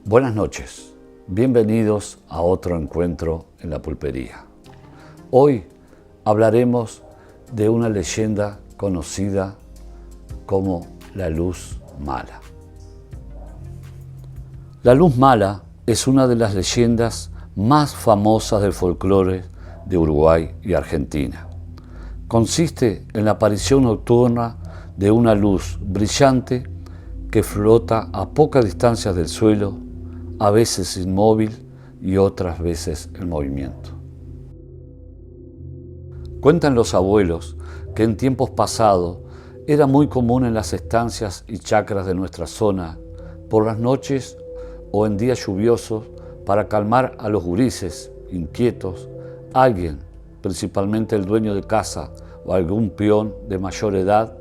Buenas noches, bienvenidos a otro encuentro en la pulpería. Hoy hablaremos de una leyenda conocida como la luz mala. La luz mala es una de las leyendas más famosas del folclore de Uruguay y Argentina. Consiste en la aparición nocturna de una luz brillante que flota a poca distancia del suelo, a veces inmóvil y otras veces en movimiento. Cuentan los abuelos que en tiempos pasados era muy común en las estancias y chacras de nuestra zona, por las noches o en días lluviosos, para calmar a los gurises inquietos, alguien, principalmente el dueño de casa o algún peón de mayor edad,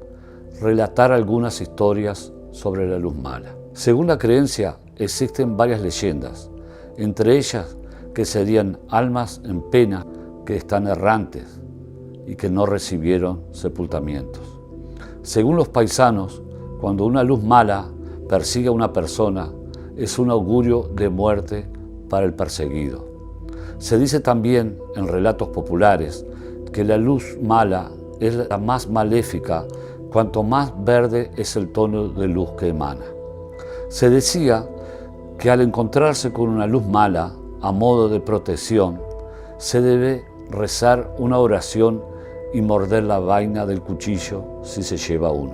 relatar algunas historias sobre la luz mala. Según la creencia, existen varias leyendas, entre ellas que serían almas en pena que están errantes y que no recibieron sepultamientos. Según los paisanos, cuando una luz mala persigue a una persona, es un augurio de muerte para el perseguido. Se dice también en relatos populares que la luz mala es la más maléfica cuanto más verde es el tono de luz que emana. Se decía que al encontrarse con una luz mala, a modo de protección, se debe rezar una oración y morder la vaina del cuchillo si se lleva uno.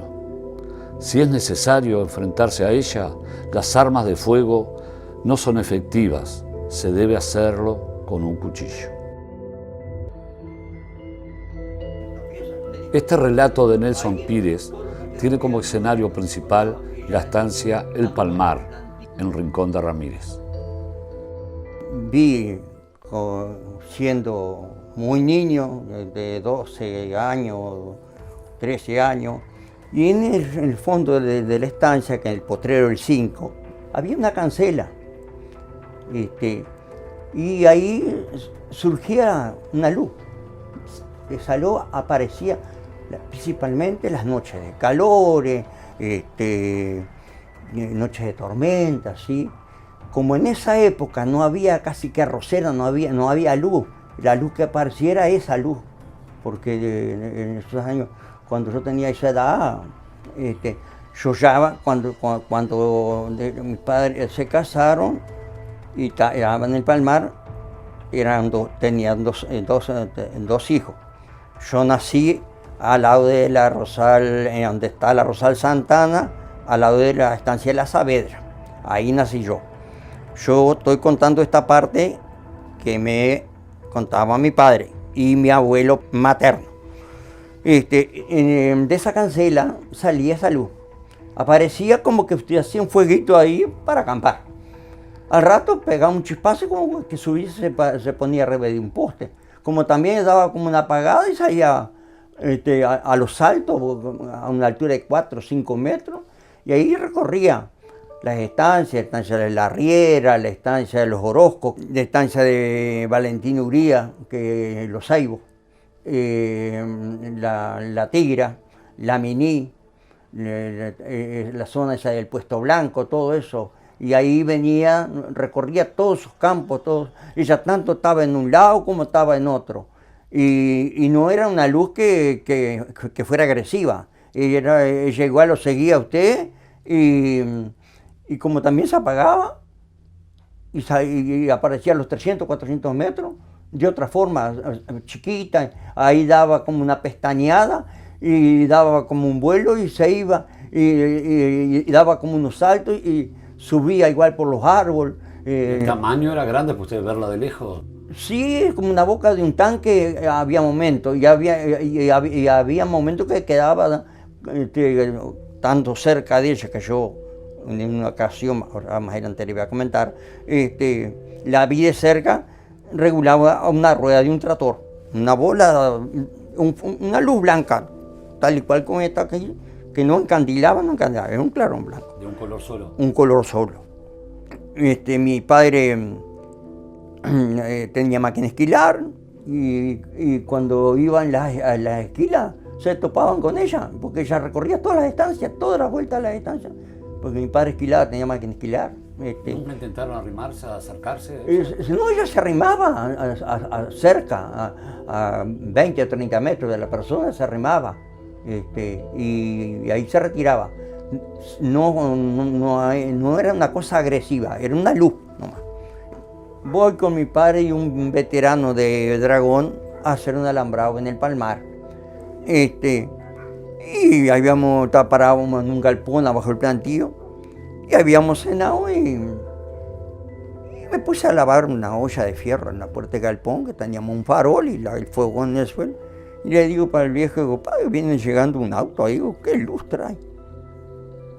Si es necesario enfrentarse a ella, las armas de fuego no son efectivas, se debe hacerlo con un cuchillo. Este relato de Nelson Pires tiene como escenario principal la estancia El Palmar, en Rincón de Ramírez. Vi siendo muy niño, de 12 años, 13 años, y en el fondo de la estancia, que en el potrero el 5, había una cancela. Y ahí surgía una luz. Esa luz aparecía principalmente las noches de calores, noches de tormenta, ¿sí? Como en esa época no había casi que arrocera, no había luz, la luz que apareciera esa luz, porque en esos años, cuando yo tenía esa edad, yo ya, cuando mis padres se casaron y estaban en el Palmar, tenían dos hijos. Yo nací al lado de la Rosal, donde está la Rosal Santana, al lado de la estancia de la Saavedra. Ahí nací yo. Yo estoy contando esta parte que me contaba mi padre y mi abuelo materno. De esa cancela salía esa luz. Aparecía como que usted hacía un fueguito ahí para acampar. Al rato pegaba un chispazo como que subirse se ponía arriba de un poste. Como también daba como una apagada y salía a los saltos, a una altura de 4 o 5 metros. Y ahí recorría las estancias, la estancia de la Riera, la estancia de los Orozcos, la estancia de Valentín Uría, que los Saibos, la Tigra, la Miní, la zona esa del Puesto Blanco, todo eso. Y ahí venía, recorría todos esos campos, ella tanto estaba en un lado como estaba en otro. Y no era una luz que fuera agresiva. Ella igual lo seguía a usted y como también se apagaba y aparecía a los 300, 400 metros de otra forma, chiquita, ahí daba como una pestañeada y daba como un vuelo y se iba y daba como unos saltos y subía igual por los árboles. ¿El tamaño era grande para usted verla de lejos? Sí, como una boca de un tanque había momentos, y había momentos que quedaba tanto cerca de ella que yo en una ocasión, ahora más adelante le voy a comentar, la vi de cerca, regulaba a una rueda de un tractor, una bola, una luz blanca, tal y cual como esta aquí, que no encandilaba, era un clarón blanco. ¿De un color solo? Un color solo. Mi padre tenía máquina esquilar y cuando iban a las esquilas se topaban con ella, porque ella recorría todas las estancias, todas las vueltas a las estancias, porque mi padre esquilaba, tenía máquina esquilar. ¿Nunca intentaron arrimarse, acercarse? No, ella se arrimaba cerca, a 20 o 30 metros de la persona, se arrimaba y ahí se retiraba. No era una cosa agresiva, era una luz nomás. Voy con mi padre y un veterano de Dragón a hacer un alambrado en el Palmar. Y habíamos parado en un galpón abajo del plantío y habíamos cenado y me puse a lavar una olla de fierro en la puerta del galpón, que teníamos un farol y el fuego en el suelo. Y le digo para el viejo, digo, padre, viene llegando un auto ahí, digo, ¿qué luz trae?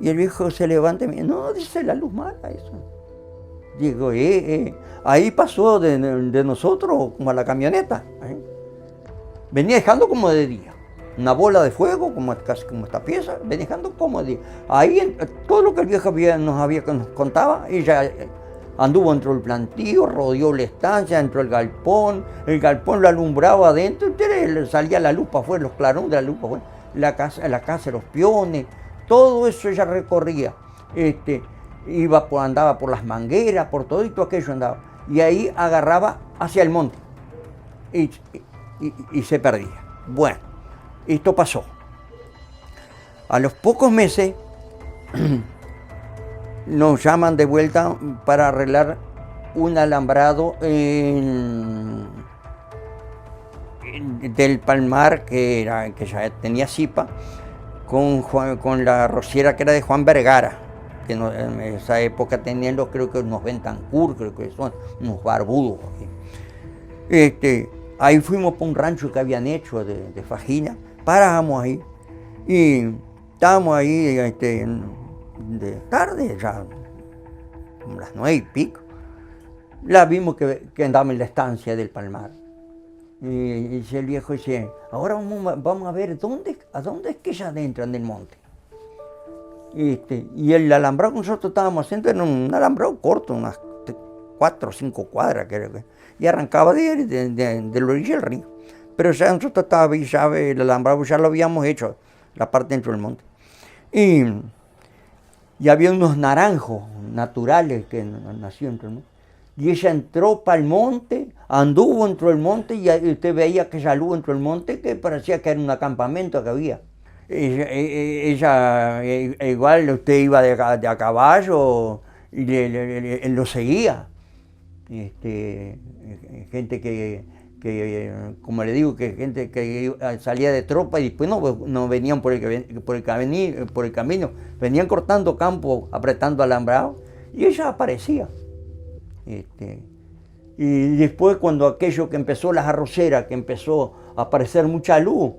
Y el viejo se levanta y me dice, no, dice la luz mala eso. Digo, ahí pasó de nosotros como a la camioneta. Venía dejando como de día. Una bola de fuego, casi como esta pieza, venía dejando como de día. Ahí todo lo que el viejo nos contaba, ella anduvo dentro del plantío, rodeó la estancia, entró el galpón lo alumbraba adentro, entonces salía la luz para afuera, los clarones de la luz para afuera, la casa, los peones, todo eso ella recorría. Andaba por las mangueras, por todo aquello andaba. Y ahí agarraba hacia el monte y se perdía. Bueno, esto pasó. A los pocos meses nos llaman de vuelta para arreglar un alambrado del Palmar que ya tenía cipa, con la rociera que era de Juan Vergara, que en esa época tenían creo que unos Bentancur, creo que son unos barbudos. Ahí fuimos por un rancho que habían hecho de Fajina, paramos ahí y estábamos ahí de tarde, ya como las 9 y pico. La vimos que andaba en la estancia del Palmar. Y dice el viejo, dice, ahora vamos a ver a dónde es que ella entra en el monte. Y el alambrado que nosotros estábamos haciendo era un alambrado corto, unas 4 o 5 cuadras, creo que. Y arrancaba de la orilla del río. Pero ya nosotros el alambrado ya lo habíamos hecho, la parte dentro del monte. Y había unos naranjos naturales que nacían dentro del monte. Y ella entró para el monte, anduvo dentro del monte y usted veía aquella luz dentro del monte que parecía que era un acampamento que había. Ella igual usted iba de a caballo y lo seguía. Gente que, como le digo, que gente que salía de tropa y después no venían por el camino, venían cortando campo, apretando alambrado y ella aparecía. Y después cuando aquello que empezó las arroceras, que empezó a aparecer mucha luz,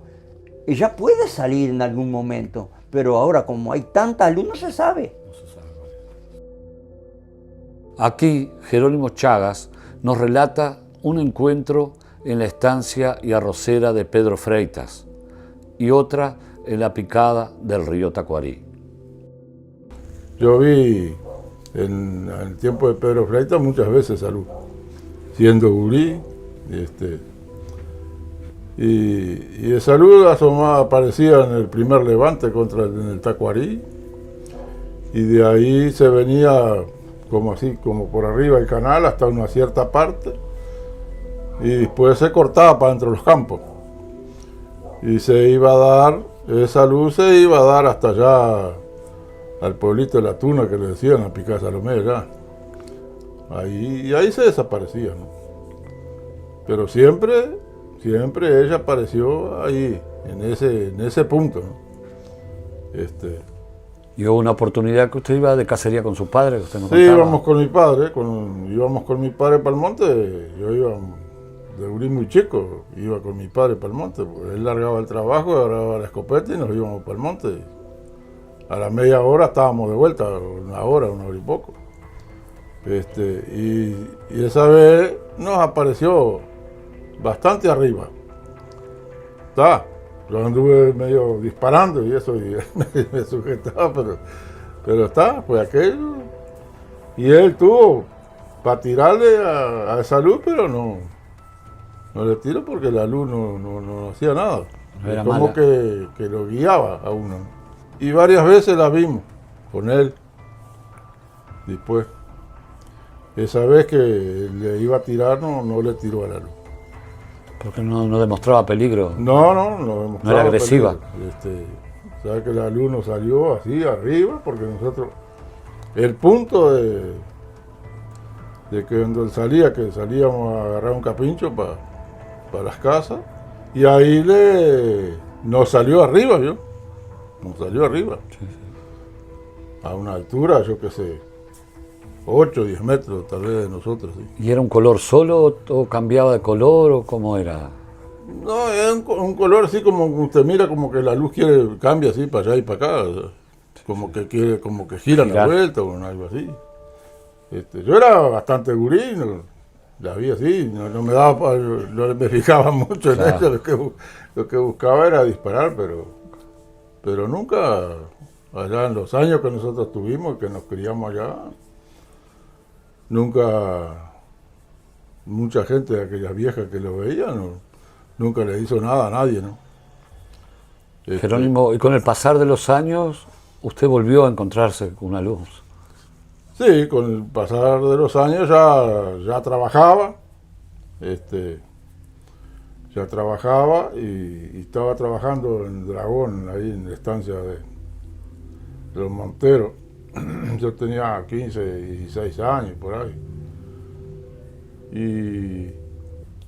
ella puede salir en algún momento, pero ahora como hay tanta luz no se sabe. Aquí Jerónimo Chagas nos relata un encuentro en la estancia y arrocera de Pedro Freitas y otra en la picada del río Tacuarí. Yo vi en el tiempo de Pedro Freitas muchas veces a luz, siendo gurí, y esa luz aparecía en el primer levante en el Tacuarí, y de ahí se venía como por arriba del canal hasta una cierta parte, y después se cortaba para dentro de los campos. Y esa luz se iba a dar hasta allá al pueblito de La Tuna, que le decían, a Picada Salomé, allá. Ahí se desaparecía, ¿no? Pero siempre ella apareció ahí, en ese punto, ¿no? ¿Y hubo una oportunidad que usted iba de cacería con su padre? Que usted nos sí, contaba? íbamos con mi padre para el monte. Yo iba de gurí muy chico, iba con mi padre para el monte, porque él largaba el trabajo, agarraba la escopeta y nos íbamos para el monte. A la media hora estábamos de vuelta, una hora y poco. Y esa vez nos apareció bastante arriba. Yo anduve medio disparando y eso, y me sujetaba, pero fue aquello. Y él tuvo para tirarle a esa luz, pero no le tiró porque la luz no hacía nada. Era como mala. que lo guiaba a uno. Y varias veces la vimos con él. Después, esa vez que le iba a tirar no le tiró a la luz. Porque no demostraba peligro. No No era agresiva. Sabe que la luz nos salió así arriba, porque nosotros, el punto de que cuando que salíamos a agarrar un capincho para las casas, y ahí nos salió arriba, ¿vio? Nos salió arriba. Sí, sí. A una altura, yo qué sé, 8 o 10 metros tal vez de nosotros. ¿Sí? ¿Y era un color solo o cambiaba de color o cómo era? No, es un color así como usted mira, como que la luz cambia así para allá y para acá, como que quiere, como que gira la vuelta o algo así. Yo era bastante gurí, la vi así, no me fijaba mucho en Claro. eso, lo que buscaba era disparar, pero nunca, allá en los años que nosotros tuvimos, que nos criamos allá, nunca, mucha gente de aquellas viejas que lo veían, nunca le hizo nada a nadie, ¿no? Jerónimo, y con el pasar de los años, usted volvió a encontrarse con una luz. Sí, con el pasar de los años ya trabajaba, ya trabajaba y estaba trabajando en Dragón, ahí en la estancia de los Monteros. Yo tenía 15, 16 años por ahí.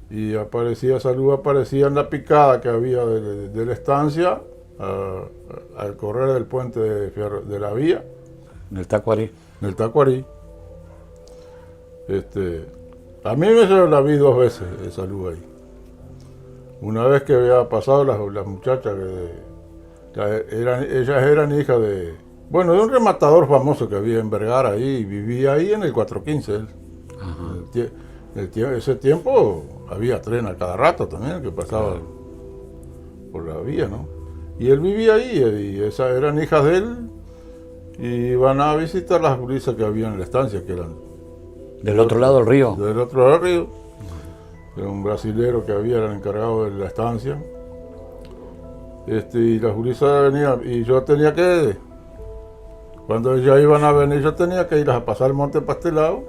Y aparecía esa luz, aparecía en la picada que había de la estancia al correr del puente de la vía. En el Tacuarí. En el Tacuarí. A mí me la vi 2 veces esa luz ahí. Una vez que había pasado las muchachas, ellas eran hijas de un rematador famoso que había en Vergara ahí, vivía ahí en el 415 él. Ese tiempo había tren a cada rato también que pasaba por la vía, ¿no? Y él vivía ahí y esas eran hijas de él. Y iban a visitar las gurisas que había en la estancia, que eran... ¿Del otro lado del río? Del otro lado del río. Era un brasilero que había, era el encargado de la estancia. Y las gurisas venían, y yo tenía que... Cuando ellas iban a venir, yo tenía que ir a pasar el monte para este lado,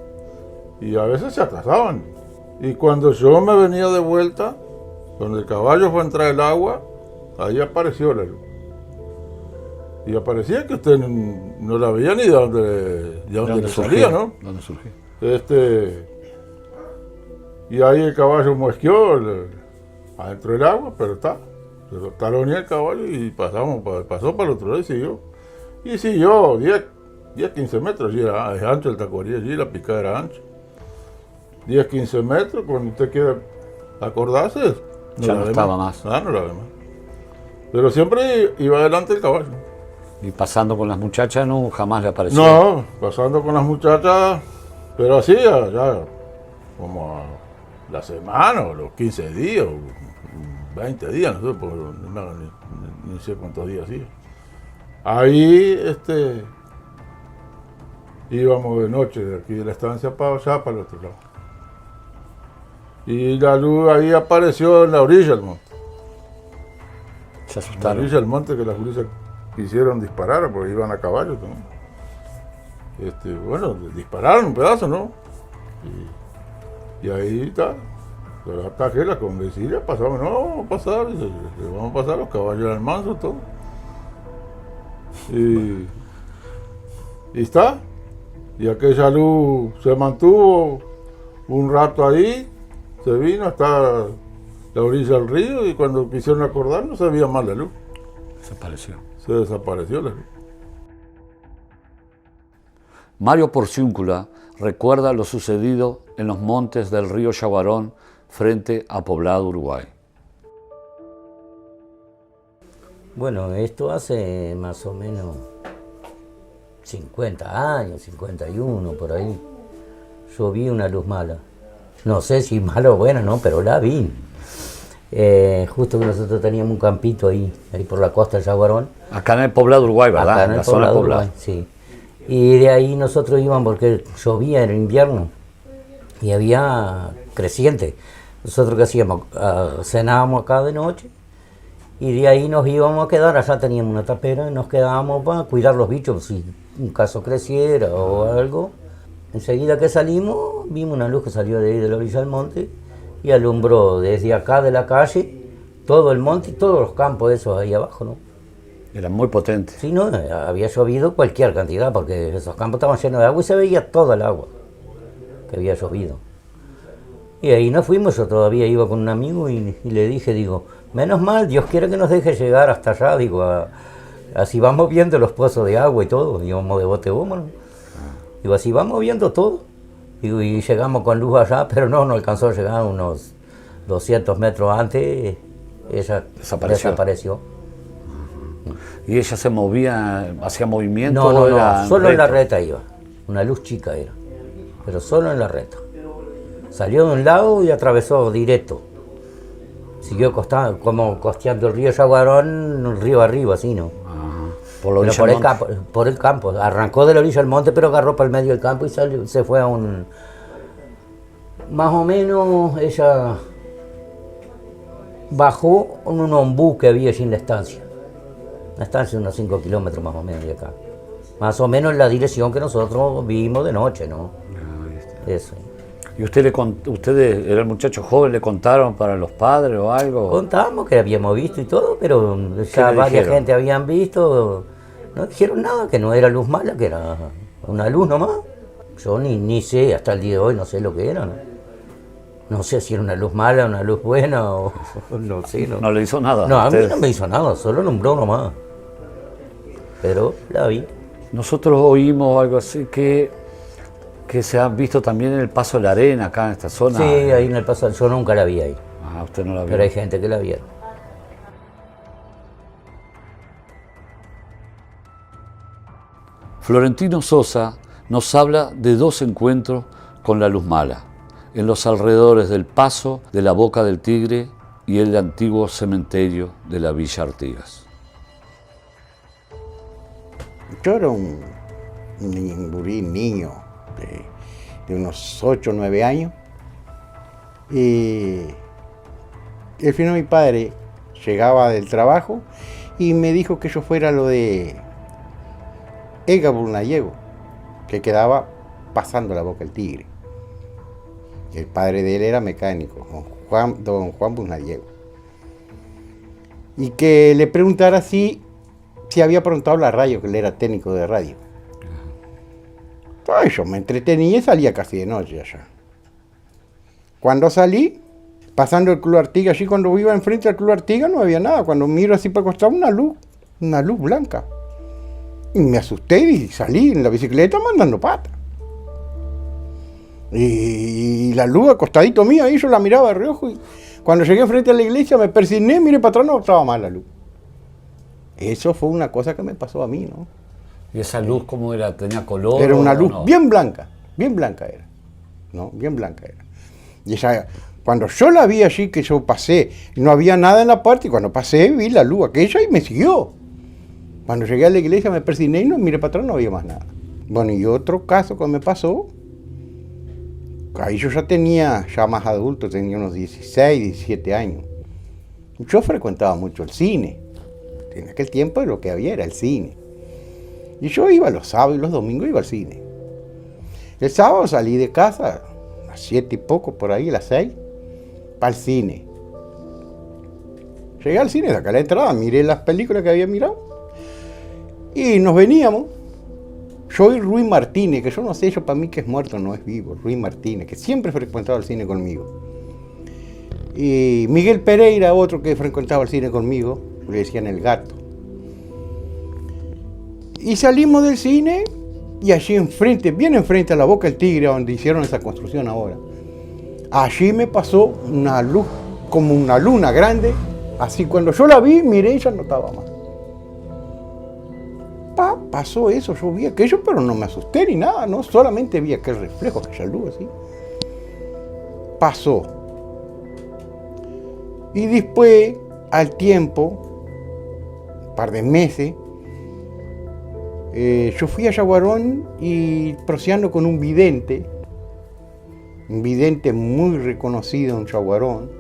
y a veces se atrasaban. Y cuando yo me venía de vuelta, cuando el caballo fue a entrar el agua, ahí apareció la luz. Y aparecía que usted no la veía ni de dónde le salía, ¿no? ¿Dónde surgió? Y ahí el caballo muesqueó adentro del agua, pero se lo taloneó el caballo y pasó para el otro lado y siguió. Y siguió 10, 15 metros, allí es ancho el Tacuarí, allí la picada era ancha. 10, 15 metros, cuando usted quiera acordarse, ya no estaba más. No la ve más. Pero siempre iba adelante el caballo. Y pasando con las muchachas no jamás le apareció. No, pasando con las muchachas, pero así ya como a la semana o los 15 días o 20 días, no sé, ni sé cuántos días hacía. Ahí íbamos de noche de aquí de la estancia para allá, para el otro lado. Y la luz ahí apareció en la orilla del monte. Se En la asustaron. orilla del monte que las gurisas quisieron disparar porque iban a caballo también. Dispararon un pedazo, ¿no? Y ahí está. Pero hasta que la convencida pasamos, no, vamos a pasar, vamos a pasar los caballos al manso, todo. Y está. Y aquella luz se mantuvo un rato ahí, se vino hasta la orilla del río y cuando quisieron acordar no se veía más la luz. Desapareció. Se desapareció la luz. Mario Porciúncula recuerda lo sucedido en los montes del río Yaguarón frente a Poblado, Uruguay. Bueno, esto hace más o menos 50 años, 51, por ahí. Yo vi una luz mala. No sé si mala o buena, no, pero la vi. Justo que nosotros teníamos un campito ahí por la costa del Yaguarón. Acá en el Poblado, Uruguay, ¿verdad? Acá en el Poblado, Uruguay, sí. Y de ahí nosotros íbamos porque llovía en el invierno y había creciente. Nosotros qué hacíamos, cenábamos acá de noche y de ahí nos íbamos a quedar, allá teníamos una tapera y nos quedábamos para cuidar los bichos si un caso creciera o algo. enseguida que salimos, vimos una luz que salió de ahí de la orilla del monte y alumbró desde acá de la calle todo el monte y todos los campos esos ahí abajo, ¿no? Eran muy potentes. Sí, no, había llovido cualquier cantidad porque esos campos estaban llenos de agua y se veía toda el agua que había llovido. Y ahí nos fuimos, yo todavía iba con un amigo y le dije, digo, menos mal, Dios quiere que nos deje llegar hasta allá, digo, así vamos viendo los pozos de agua y todo, íbamos de bote bomba, ¿no? Digo, así vamos viendo todo. Digo, y llegamos con luz allá, pero no alcanzó a llegar unos 200 metros antes, ella desapareció. ¿Y ella se movía, hacía movimiento? No, era solo en la recto? reta iba, una luz chica era, pero solo en la reta. Salió de un lado y atravesó directo. Siguió como costeando el río Yaguarón, río arriba, así, ¿no? Ajá. Por la Pero orilla del monte. por el campo. Arrancó de la orilla del monte, pero agarró para el medio del campo y se fue a un... Más o menos ella bajó en un ombú que había allí en la estancia. Una estancia de unos 5 kilómetros más o menos de acá. Más o menos en la dirección que nosotros vimos de noche, ¿no? Eso. ¿Y ustedes, era el muchacho joven, le contaron para los padres o algo? Contamos que habíamos visto y todo, pero ya le varias dijeron? gente habían visto. No dijeron nada, que no era luz mala, que era una luz nomás. Yo ni sé, hasta el día de hoy no sé lo que era, ¿no? No sé si era una luz mala, una luz buena o no sé. No le hizo nada. No, a mí ustedes. no me hizo nada, solo alumbró nomás. Pero la vi. Nosotros oímos algo así que se ha visto también en el Paso de la Arena, acá en esta zona. Sí, ahí en el paso, yo nunca la vi ahí, Ah, usted no la vio. pero hay gente que la vieron. Florentino Sosa nos habla de 2 encuentros con la luz mala, en los alrededores del Paso de la Boca del Tigre y el antiguo cementerio de la Villa Artigas. Yo era un niño de unos 8 o 9 años y al final mi padre llegaba del trabajo y me dijo que yo fuera a lo de Edgar Burnallego, que quedaba pasando la Boca del Tigre. El padre de él era mecánico, don Juan Burnallego. Y que le preguntara si había preguntado la radio, que él era técnico de radio. Pues yo me entretenía y salía casi de noche allá. Cuando salí, pasando el Club Artigas, allí cuando iba enfrente al Club Artigas no había nada. Cuando miro así para costado una luz blanca. Y me asusté y salí en la bicicleta mandando pata. Y la luz acostadito mío, ahí yo la miraba de reojo y cuando llegué frente a la iglesia me persigné, miré para atrás, no estaba mal la luz. Eso fue una cosa que me pasó a mí, ¿no? ¿Y esa luz cómo era? ¿Tenía color? Era una o luz no? bien blanca era, ¿no? Bien blanca era. Y esa, cuando yo la vi allí, que yo pasé, no había nada en la puerta, y cuando pasé vi la luz aquella y me siguió. Cuando llegué a la iglesia me persigné y no miré para atrás, no había más nada. Bueno, y otro caso que me pasó, ahí yo ya más adulto, tenía unos 16, 17 años. Yo frecuentaba mucho el cine. En aquel tiempo lo que había era el cine. Y yo iba los sábados y los domingos iba al cine. El sábado salí de casa a las 7 y poco, por ahí, a las 6, para el cine. Llegué al cine, saqué la entrada, miré las películas que había mirado y nos veníamos. Yo y Ruiz Martínez, que yo no sé, para mí que es muerto, no es vivo, Ruiz Martínez, que siempre frecuentaba el cine conmigo. Y Miguel Pereira, otro que frecuentaba el cine conmigo, le decían el gato. Y salimos del cine y allí enfrente, bien enfrente a la Boca del Tigre, donde hicieron esa construcción ahora, allí me pasó una luz, como una luna grande, así cuando yo la vi, miré y ya no estaba más. Pasó eso, yo vi aquello, pero no me asusté ni nada, no, solamente vi aquel reflejo, aquella luz así. Pasó. Y después, al tiempo, un par de meses, yo fui a Yaguarón y proseando con un vidente muy reconocido en Yaguarón,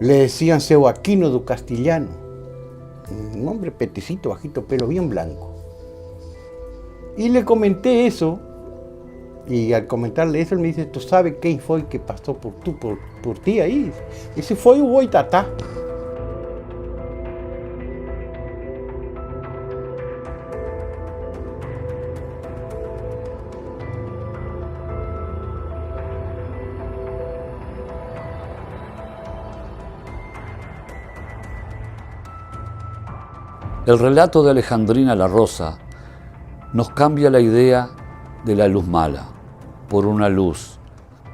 le decían Seuaquino do Castillano, un hombre peticito, bajito, pelo bien blanco. Y le comenté eso Y al comentarle eso, él me dice, ¿tú sabes qué fue que pasó por ti ahí? Ese fue o Boitatá. El relato de Alejandrina La Rosa nos cambia la idea de la luz mala por una luz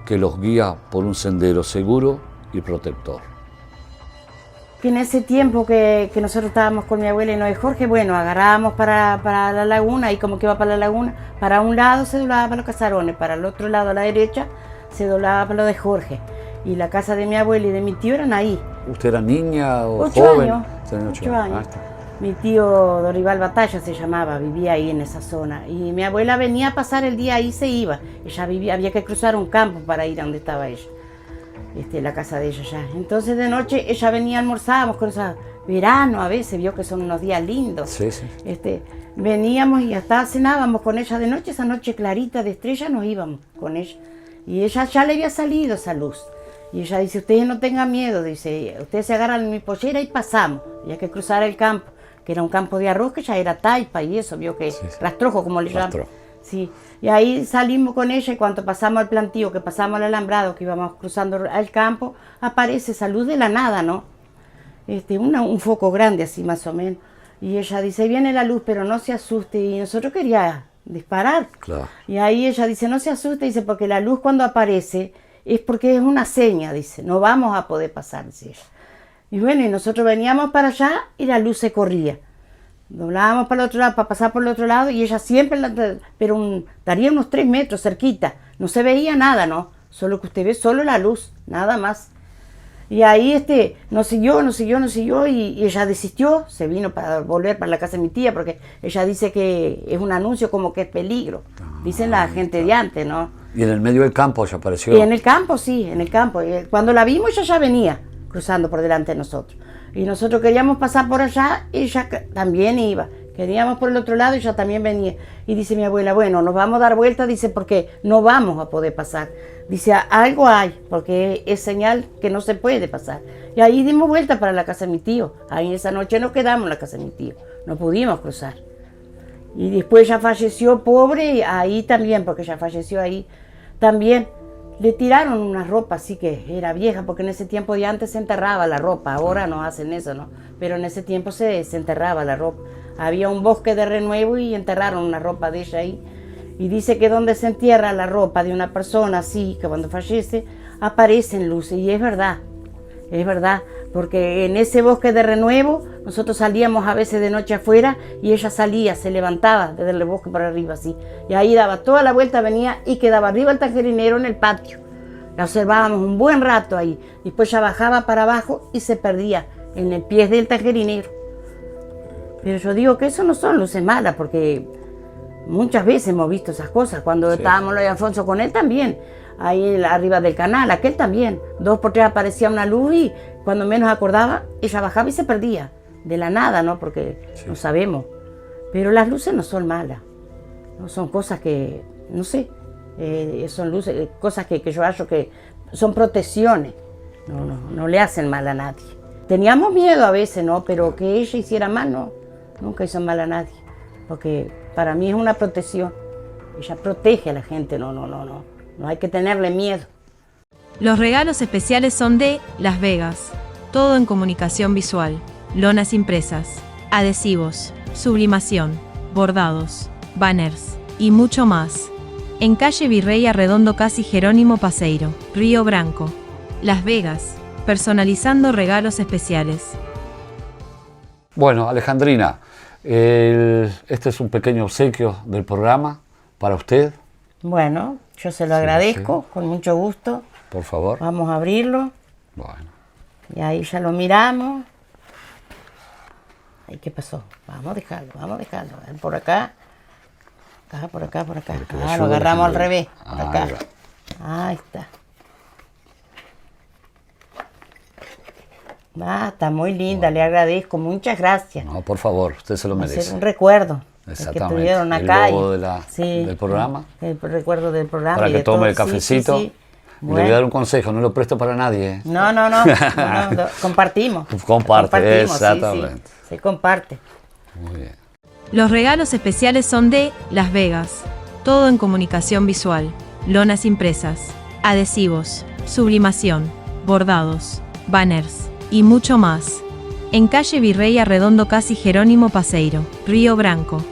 que los guía por un sendero seguro y protector. Que en ese tiempo que nosotros estábamos con mi abuela y no de Jorge, bueno, agarrábamos para la laguna, y como que iba para la laguna, para un lado se doblaba para los casarones, para el otro lado a la derecha se doblaba para lo de Jorge. Y la casa de mi abuela y de mi tío eran ahí. ¿Usted era niña o 8 joven? años. Tenía 8 años. Ah, está. Mi tío Dorival Batalla se llamaba, vivía ahí en esa zona. Y mi abuela venía a pasar el día ahí, se iba. Ella vivía, había que cruzar un campo para ir a donde estaba ella, la casa de ella ya. Entonces de noche ella venía, almorzábamos con esa verano a veces, vio que son unos días lindos. Sí, sí. Veníamos y hasta cenábamos con ella de noche, esa noche clarita de estrella nos íbamos con ella. Y ella ya le había salido esa luz. Y ella dice, ustedes no tengan miedo, dice, ustedes se agarran en mi pollera y pasamos. Había que cruzar el campo, que era un campo de arroz, que ya era taipa y eso, vio que rastrojo, como le llaman. Rastrojo. Sí, y ahí salimos con ella y cuando pasamos al plantío, que pasamos al alambrado, que íbamos cruzando el campo, aparece esa luz de la nada, ¿no? Un foco grande así más o menos. Y ella dice, viene la luz, pero no se asuste. Y nosotros queríamos disparar. Claro. Y ahí ella dice, no se asuste, dice, porque la luz cuando aparece es porque es una seña, dice, no vamos a poder pasar, dice ella. Y bueno, y nosotros veníamos para allá y la luz se corría. Doblábamos para el otro lado, para pasar por el otro lado, y ella siempre, daría unos 3 metros cerquita. No se veía nada, ¿no? Solo que usted ve solo la luz, nada más. Y ahí nos siguió, y ella desistió, se vino para volver para la casa de mi tía, porque ella dice que es un anuncio como que es peligro. Dicen la gente de antes, ¿no? ¿Y en el medio del campo ya apareció? Y en el campo, sí, en el campo. Y cuando la vimos, ella ya venía cruzando por delante de nosotros. Y nosotros queríamos pasar por allá, y ella también iba. Queríamos por el otro lado y ella también venía. Y dice mi abuela, bueno, nos vamos a dar vuelta, dice, porque no vamos a poder pasar. Dice, algo hay, porque es señal que no se puede pasar. Y ahí dimos vuelta para la casa de mi tío. Ahí esa noche nos quedamos en la casa de mi tío. No pudimos cruzar. Y después ella falleció pobre, y ahí también, porque ella falleció ahí también. Le tiraron una ropa así que era vieja, porque en ese tiempo de antes se enterraba la ropa, ahora no hacen eso, ¿no? Pero en ese tiempo se enterraba la ropa. Había un bosque de renuevo y enterraron una ropa de ella ahí. Y dice que donde se entierra la ropa de una persona así, que cuando fallece, aparecen luces, y es verdad, porque en ese bosque de renuevo nosotros salíamos a veces de noche afuera y ella salía, se levantaba desde el bosque para arriba así, y ahí daba toda la vuelta, venía y quedaba arriba el tangerinero en el patio. La observábamos un buen rato ahí, después ya bajaba para abajo y se perdía en el pie del tangerinero. Pero yo digo que eso no son luces malas, porque muchas veces hemos visto esas cosas. Cuando estábamos lo de Alfonso con él también, ahí arriba del canal, aquel también, 2 por 3 aparecía una luz y cuando menos acordaba, ella bajaba y se perdía, de la nada, ¿no? Porque no sabemos. Pero las luces no son malas, no son cosas que, no sé, son luces, cosas que yo hallo que son protecciones, no le hacen mal a nadie. Teníamos miedo a veces, ¿no? Pero que ella hiciera mal, no, nunca hizo mal a nadie, porque para mí es una protección. Ella protege a la gente, no hay que tenerle miedo. Los regalos especiales son de Las Vegas. Todo en comunicación visual, lonas impresas, adhesivos, sublimación, bordados, banners y mucho más. En calle Virrey Arredondo casi Jerónimo Paseiro, Río Branco, Las Vegas, personalizando regalos especiales. Bueno, Alejandrina, este es un pequeño obsequio del programa para usted. Bueno, yo se lo agradezco, con mucho gusto. Por favor. Vamos a abrirlo. Bueno. Y ahí ya lo miramos. ¿Y qué pasó? Vamos a dejarlo. A ver, por acá. Por acá. Lo agarramos al revés. Por acá. Ahí está. Está muy linda, le agradezco. Muchas gracias. No, por favor, usted se lo merece. Es un recuerdo. Exactamente. estuvieron acá. El logo sí, del programa. El recuerdo del programa. Para y que de tome todo. el cafecito. Sí, sí, sí. Le voy a Bueno. dar un consejo, no lo presto para nadie. No, compartimos. Comparte, Compartimos, exactamente. Sí, se comparte. Muy bien. Los regalos especiales son de Las Vegas. Todo en comunicación visual. Lonas impresas, adhesivos, sublimación, bordados, banners y mucho más. En calle Virrey Arredondo casi Jerónimo Paseiro, Río Branco.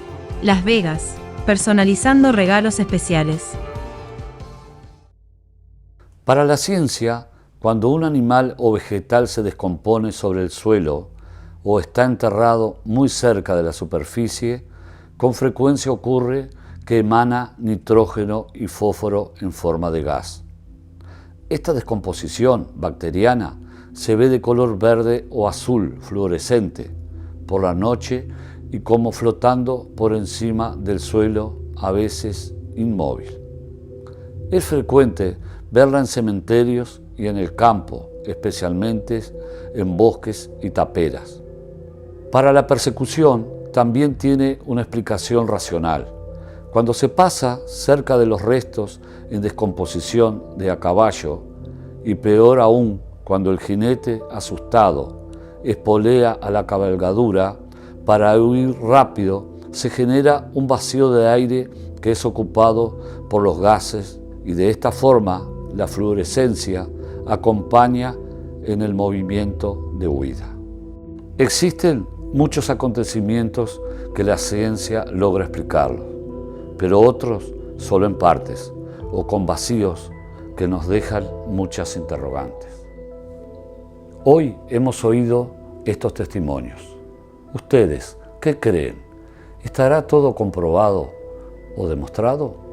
Las Vegas. Personalizando regalos especiales. Para la ciencia, cuando un animal o vegetal se descompone sobre el suelo o está enterrado muy cerca de la superficie, con frecuencia ocurre que emana nitrógeno y fósforo en forma de gas. Esta descomposición bacteriana se ve de color verde o azul fluorescente por la noche y como flotando por encima del suelo, a veces inmóvil. Es frecuente verla en cementerios y en el campo, especialmente en bosques y taperas. Para la persecución también tiene una explicación racional. Cuando se pasa cerca de los restos en descomposición de a caballo, y peor aún cuando el jinete asustado espolea a la cabalgadura para huir rápido, se genera un vacío de aire que es ocupado por los gases y de esta forma la fluorescencia acompaña en el movimiento de huida. Existen muchos acontecimientos que la ciencia logra explicarlos, pero otros solo en partes o con vacíos que nos dejan muchas interrogantes. Hoy hemos oído estos testimonios. ¿Ustedes qué creen? ¿Estará todo comprobado o demostrado?